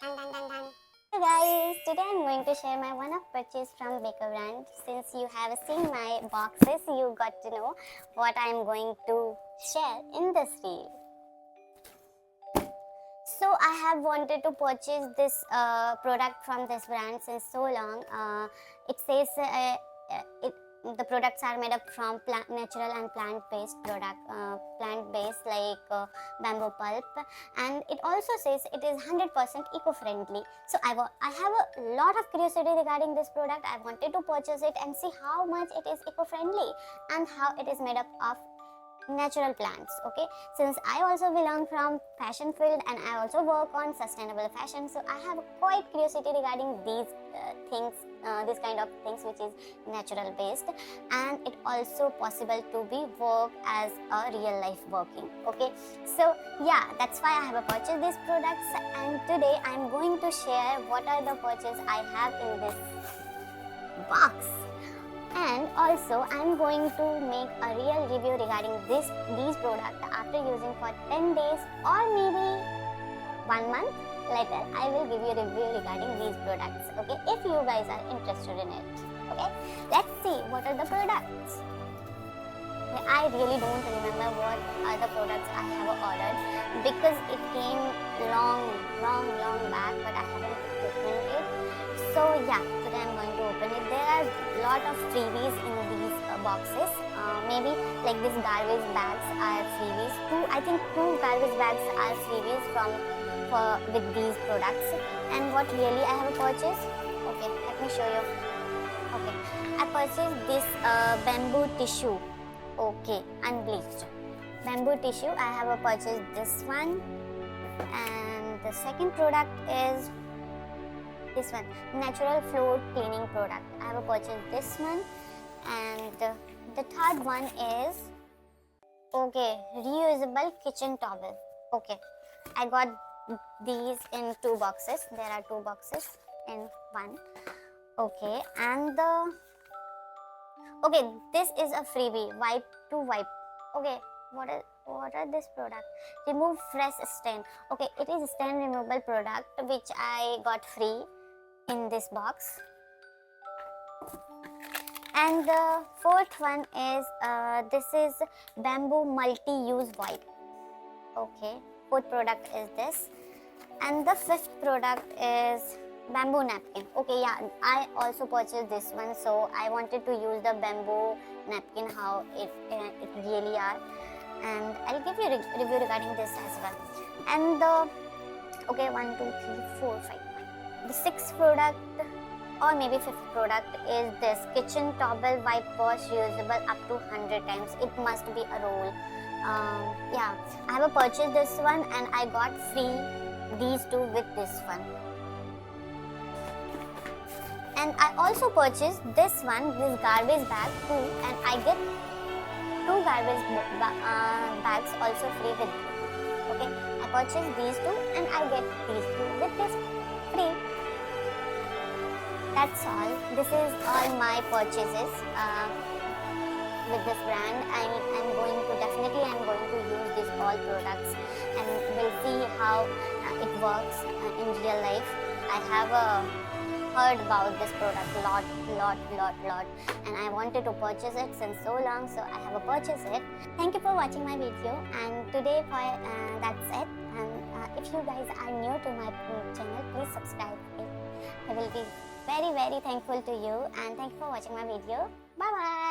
Dun, dun, dun, dun. Hey guys, today I'm going to share my one-off purchase from Beco brand. Since you have seen my boxes, you got to know what I'm going to share in this reel. So I have wanted to purchase this product from this brand since so long. It says the products are made up from natural and plant-based plant-based like bamboo pulp, and it also says it is 100% eco-friendly. So I have a lot of curiosity regarding this product. I wanted to purchase it and see how much it is eco-friendly and how it is made up of natural plants. Okay, since I also belong from fashion field and I also work on sustainable fashion, so I have quite curiosity regarding these things, this kind of things which is natural based, and it also possible to be work as a real life working. Okay, so yeah, that's why I have purchased these products, and today I'm going to share what are the purchases I have in this box. And also I'm going to make a real review regarding these products after using for 10 days or maybe 1 month later. I will give you a review regarding these products. Okay, if you guys are interested in it. Okay, let's see what are the products. I really don't remember what are the products I have ordered because it came long back, but I haven't opened it. So yeah, today I'm going to open it. There are a lot of freebies in these boxes. Maybe like these garbage bags are freebies. I think two garbage bags are freebies with these products. And what really I have purchased? Okay, let me show you. Okay, I purchased this bamboo tissue. Okay, unbleached bamboo tissue. I have purchased this one, and the second product is this one, natural floor cleaning product. I have purchased this one, and the third one is reusable kitchen towel. Okay, I got these in 2 boxes. There are 2 boxes in one. Okay, and this is a freebie, wipe to wipe. Okay, what are this product? Remove fresh stain. Okay, it is a stain removable product which I got free in this box. And the fourth one is this is bamboo multi-use wipe. Okay, fourth product is this, and the fifth product is bamboo napkin. Okay, yeah, I also purchased this one, so I wanted to use the bamboo napkin how it really are, and I'll give you a review regarding this as well. And the 1 2 3 4 5 the sixth product or maybe fifth product is this kitchen towel wipe wash usable up to 100 times. It must be a roll. Yeah, I have purchased this one and I got free these two with this one. And I also purchased this garbage bag too, and I get 2 garbage bags also free with it. Okay, I purchased these 2 and I get these 2 with this free. That's all. This is all my purchases with this brand. I'm going to use these all products, and we'll see how it works in real life. I have heard about this product lot, and I wanted to purchase it since so long, so I have purchased it. Thank you for watching my video, and today that's it. And if you guys are new to my channel, please subscribe. I will be very thankful to you, and thank you for watching my video. Bye bye.